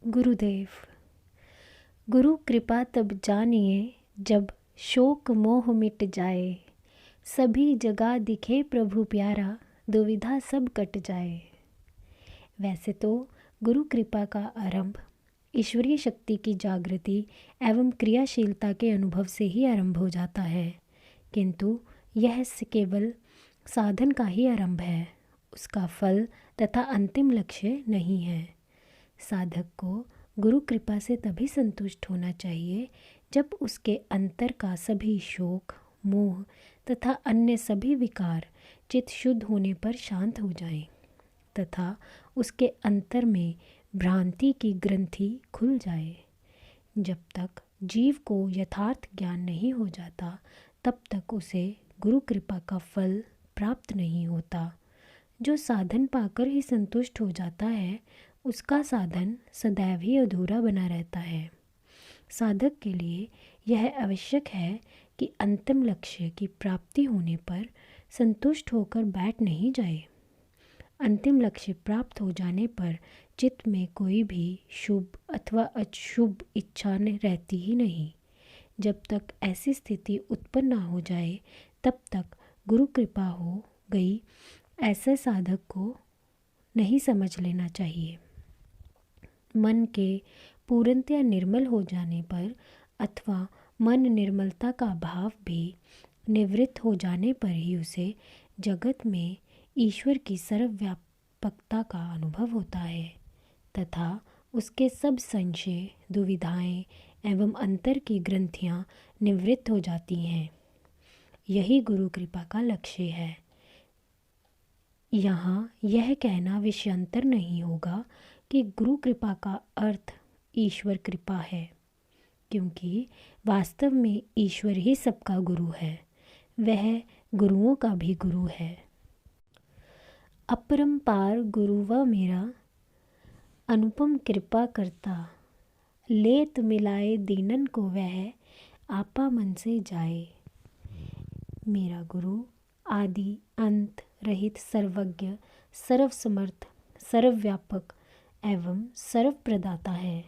गुरुदेव। गुरु कृपा तब जानिए जब शोक मोह मिट जाए, सभी जगह दिखे प्रभु प्यारा, दुविधा सब कट जाए। वैसे तो गुरु कृपा का आरंभ ईश्वरीय शक्ति की जागृति एवं क्रियाशीलता के अनुभव से ही आरंभ हो जाता है, किंतु यह केवल साधन का ही आरंभ है, उसका फल तथा अंतिम लक्ष्य नहीं है। साधक को गुरु कृपा से तभी संतुष्ट होना चाहिए जब उसके अंतर का सभी शोक, मोह तथा अन्य सभी विकार चित्त शुद्ध होने पर शांत हो जाएं, तथा उसके अंतर में भ्रांति की ग्रंथि खुल जाए। जब तक जीव को यथार्थ ज्ञान नहीं हो जाता, तब तक उसे गुरु कृपा का फल प्राप्त नहीं होता। जो साधन पाकर ही संतुष्ट हो जाता है, उसका साधन सदैव ही अधूरा बना रहता है। साधक के लिए यह आवश्यक है कि अंतिम लक्ष्य की प्राप्ति होने पर संतुष्ट होकर बैठ नहीं जाए। अंतिम लक्ष्य प्राप्त हो जाने पर चित्त में कोई भी शुभ अथवा अशुभ इच्छा रहती ही नहीं। जब तक ऐसी स्थिति उत्पन्न ना हो जाए, तब तक गुरु कृपा हो गई ऐसे साधक को नहीं समझ लेना चाहिए। मन के पूर्णतया निर्मल हो जाने पर अथवा मन निर्मलता का भाव भी निवृत्त हो जाने पर ही उसे जगत में ईश्वर की सर्वव्यापकता का अनुभव होता है, तथा उसके सब संशय, दुविधाएं एवं अंतर की ग्रंथियां निवृत्त हो जाती हैं। यही गुरु कृपा का लक्ष्य है। यहाँ यह कहना विषयांतर नहीं होगा कि गुरु कृपा का अर्थ ईश्वर कृपा है, क्योंकि वास्तव में ईश्वर ही सबका गुरु है, वह गुरुओं का भी गुरु है। अपरंपार गुरु व मेरा, अनुपम कृपा करता, लेत मिलाए दीनन को वह, आपा मन से जाए। मेरा गुरु आदि अंत रहित सर्वज्ञ, सर्वसमर्थ, सर्वव्यापक एवं सर्वप्रदाता है।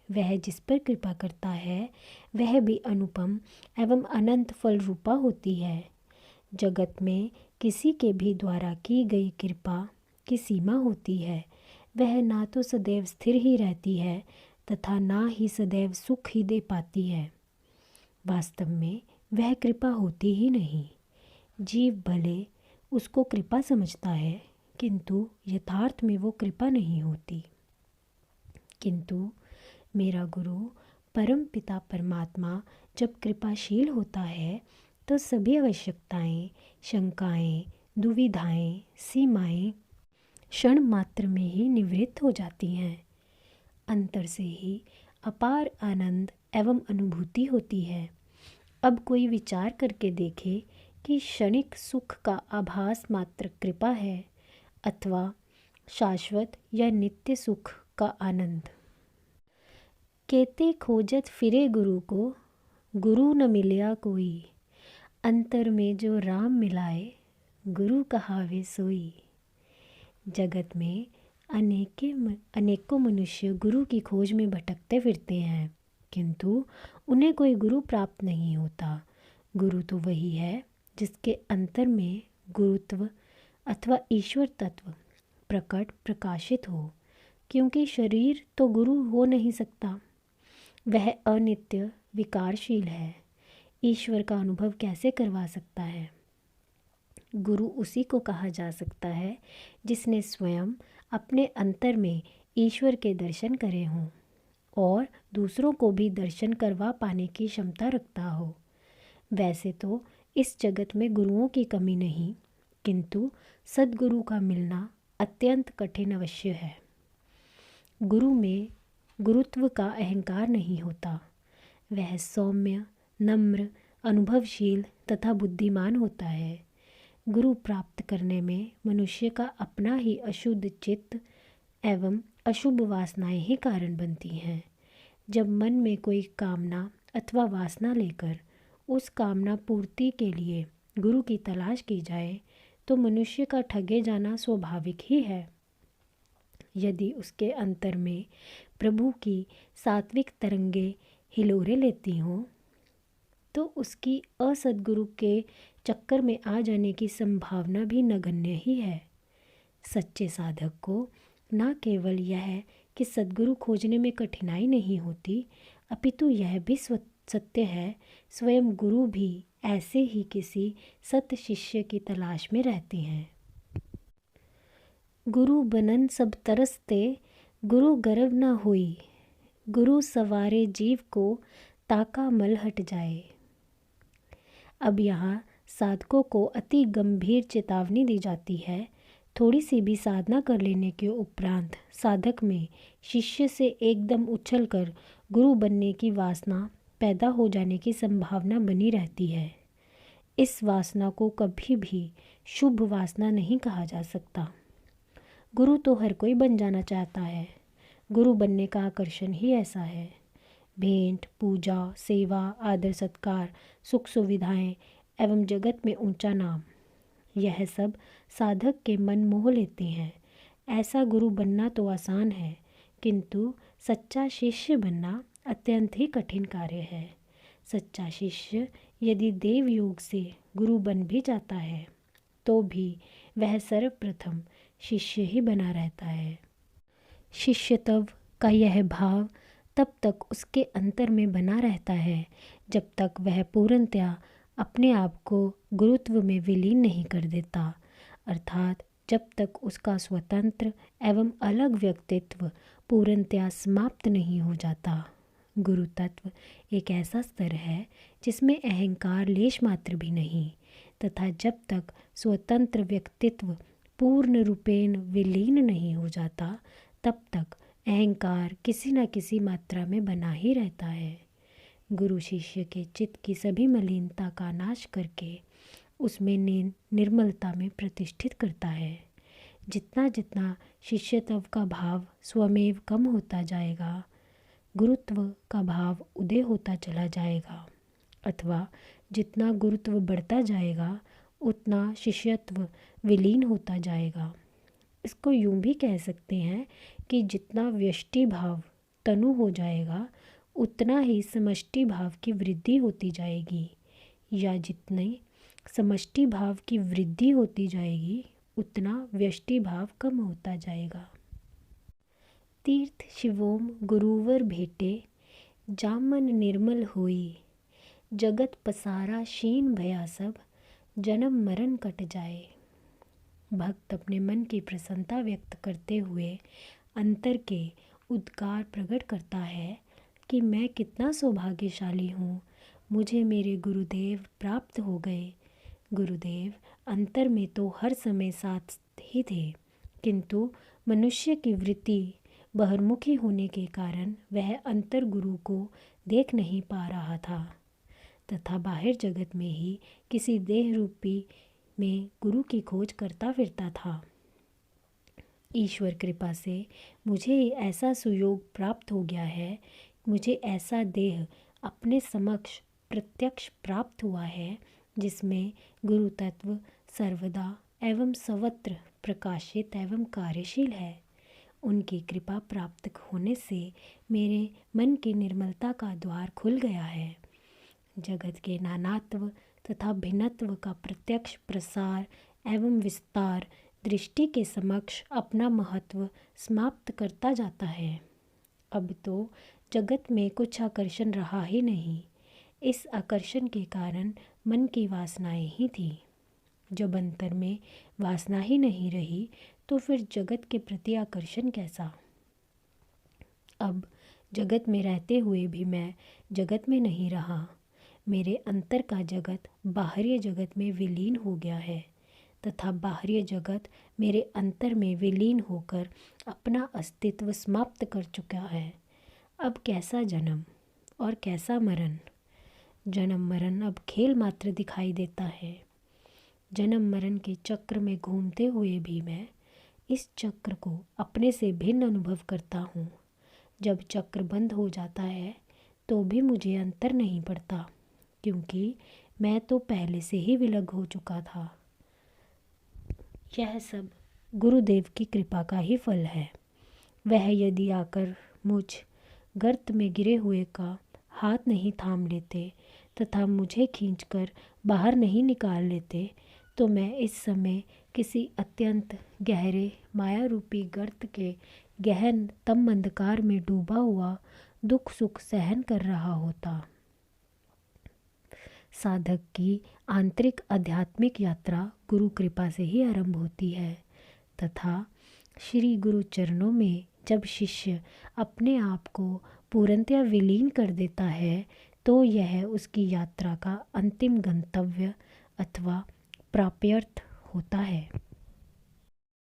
वह जिस पर कृपा करता है वह भी अनुपम एवं अनंत फल रूपा होती है। जगत में किसी के भी द्वारा की गई कृपा की सीमा होती है। वह ना तो सदैव स्थिर ही रहती है तथा ना ही सदैव सुख ही दे पाती है। वास्तव में वह कृपा होती ही नहीं। जीव भले उसको कृपा समझता है, किंतु यथार्थ में वो कृपा नहीं होती। किंतु मेरा गुरु परम पिता परमात्मा जब कृपाशील होता है तो सभी आवश्यकताएं, शंकाएं, दुविधाएं, सीमाएं क्षण मात्र में ही निवृत्त हो जाती हैं। अंतर से ही अपार आनंद एवं अनुभूति होती है। अब कोई विचार करके देखे कि क्षणिक सुख का आभास मात्र कृपा है अथवा शाश्वत या नित्य सुख का आनंद। केते खोजत फिरे गुरु को, गुरु न मिलिया कोई, अंतर में जो राम मिलाए, गुरु कहावे सोई। जगत में अनेकों मनुष्य गुरु की खोज में भटकते फिरते हैं, किंतु उन्हें कोई गुरु प्राप्त नहीं होता। गुरु तो वही है जिसके अंतर में गुरुत्व अथवा ईश्वर तत्व प्रकट प्रकाशित हो, क्योंकि शरीर तो गुरु हो नहीं सकता, वह अनित्य विकारशील है। ईश्वर का अनुभव कैसे करवा सकता है? गुरु उसी को कहा जा सकता है जिसने स्वयं अपने अंतर में ईश्वर के दर्शन करे हों और दूसरों को भी दर्शन करवा पाने की क्षमता रखता हो। वैसे तो इस जगत में गुरुओं की कमी नहीं, किंतु सद्गुरु का मिलना अत्यंत कठिन अवश्य है। गुरु में गुरुत्व का अहंकार नहीं होता। वह सौम्य, नम्र, अनुभवशील तथा बुद्धिमान होता है। गुरु प्राप्त करने में मनुष्य का अपना ही अशुद्ध चित्त एवं अशुभ वासनाएं ही कारण बनती हैं। जब मन में कोई कामना अथवा वासना लेकर उस कामना पूर्ति के लिए गुरु की तलाश की जाए तो मनुष्य का ठगे जाना स्वाभाविक ही है। यदि उसके अंतर में प्रभु की सात्विक तरंगे हिलोरे लेती हों तो उसकी असद्गुरु के चक्कर में आ जाने की संभावना भी नगण्य ही है। सच्चे साधक को न केवल यह कि सद्गुरु खोजने में कठिनाई नहीं होती, अपितु यह भी सत्य है स्वयं गुरु भी ऐसे ही किसी सत शिष्य की तलाश में रहते हैं। गुरु बनन सब तरसते, गुरु गर्व न होई, गुरु सवारे जीव को ताका मल हट जाए। अब यहाँ साधकों को अति गंभीर चेतावनी दी जाती है। थोड़ी सी भी साधना कर लेने के उपरांत साधक में शिष्य से एकदम उछलकर गुरु बनने की वासना पैदा हो जाने की संभावना बनी रहती है। इस वासना को कभी भी शुभ वासना नहीं कहा जा सकता। गुरु तो हर कोई बन जाना चाहता है। गुरु बनने का आकर्षण ही ऐसा है। भेंट, पूजा, सेवा, आदर सत्कार, सुख सुविधाएं एवं जगत में ऊंचा नाम, यह सब साधक के मन मोह लेते हैं। ऐसा गुरु बनना तो आसान है, किंतु सच्चा शिष्य बनना अत्यंत ही कठिन कार्य है। सच्चा शिष्य यदि देव योग से गुरु बन भी जाता है तो भी वह सर्वप्रथम शिष्य ही बना रहता है। शिष्यत्व का यह भाव तब तक उसके अंतर में बना रहता है जब तक वह पूर्णतया अपने आप को गुरुत्व में विलीन नहीं कर देता, अर्थात जब तक उसका स्वतंत्र एवं अलग व्यक्तित्व पूर्णतया समाप्त नहीं हो जाता। गुरु तत्व एक ऐसा स्तर है जिसमें अहंकार लेश मात्र भी नहीं, तथा जब तक स्वतंत्र व्यक्तित्व पूर्ण रूपेण विलीन नहीं हो जाता तब तक अहंकार किसी न किसी मात्रा में बना ही रहता है। गुरु शिष्य के चित्त की सभी मलिनता का नाश करके उसमें निर्मलता में प्रतिष्ठित करता है। जितना जितना शिष्यत्व का भाव स्वमेव कम होता जाएगा, गुरुत्व का भाव उदय होता चला जाएगा, अथवा जितना गुरुत्व बढ़ता जाएगा उतना शिष्यत्व विलीन होता जाएगा। इसको यूं भी कह सकते हैं कि जितना व्यष्टि भाव तनु हो जाएगा उतना ही समष्टि भाव की वृद्धि होती जाएगी, या जितनी समष्टि भाव की वृद्धि होती जाएगी उतना व्यष्टि भाव कम होता जाएगा। तीर्थ शिवोम गुरुवर भेटे, जामन निर्मल होई, जगत पसारा शीन भया सब, जन्म मरण कट जाए। भक्त अपने मन की प्रसन्नता व्यक्त करते हुए अंतर के उद्गार प्रकट करता है कि मैं कितना सौभाग्यशाली हूँ, मुझे मेरे गुरुदेव प्राप्त हो गए। गुरुदेव अंतर में तो हर समय साथ ही थे, किंतु मनुष्य की वृत्ति बहिर्मुखी होने के कारण वह अंतर गुरु को देख नहीं पा रहा था, तथा बाहर जगत में ही किसी देह रूपी में गुरु की खोज करता फिरता था। ईश्वर कृपा से मुझे ऐसा सुयोग प्राप्त हो गया है, मुझे ऐसा देह अपने समक्ष प्रत्यक्ष प्राप्त हुआ है जिसमें गुरु तत्व सर्वदा एवं सर्वत्र प्रकाशित एवं कार्यशील है। उनकी कृपा प्राप्त होने से मेरे मन की निर्मलता का द्वार खुल गया है। जगत के नानात्व तथा भिन्नत्व का प्रत्यक्ष प्रसार एवं विस्तार दृष्टि के समक्ष अपना महत्व समाप्त करता जाता है। अब तो जगत में कुछ आकर्षण रहा ही नहीं। इस आकर्षण के कारण मन की वासनाएं ही थी। जब अंतर में वासना ही नहीं रही तो फिर जगत के प्रति आकर्षण कैसा। अब जगत में रहते हुए भी मैं जगत में नहीं रहा। मेरे अंतर का जगत बाहरी जगत में विलीन हो गया है, तथा बाहरी जगत मेरे अंतर में विलीन होकर अपना अस्तित्व समाप्त कर चुका है। अब कैसा जन्म और कैसा मरण। जन्म मरण अब खेल मात्र दिखाई देता है। जन्म मरण के चक्र में घूमते हुए भी मैं इस चक्र को अपने से भिन्न अनुभव करता हूँ। जब चक्र बंद हो जाता है तो भी मुझे अंतर नहीं पड़ता, क्योंकि मैं तो पहले से ही विलग हो चुका था। यह सब गुरुदेव की कृपा का ही फल है। वह यदि आकर मुझ गर्त में गिरे हुए का हाथ नहीं थाम लेते तथा मुझे खींचकर बाहर नहीं निकाल लेते, तो मैं इस समय किसी अत्यंत गहरे माया रूपी गर्त के गहन तम अंधकार में डूबा हुआ दुख सुख सहन कर रहा होता। साधक की आंतरिक आध्यात्मिक यात्रा गुरु कृपा से ही आरंभ होती है तथा श्री गुरु चरणों में जब शिष्य अपने आप को पूर्णतया विलीन कर देता है, तो यह उसकी यात्रा का अंतिम गंतव्य अथवा प्राप्त्यर्थ होता है।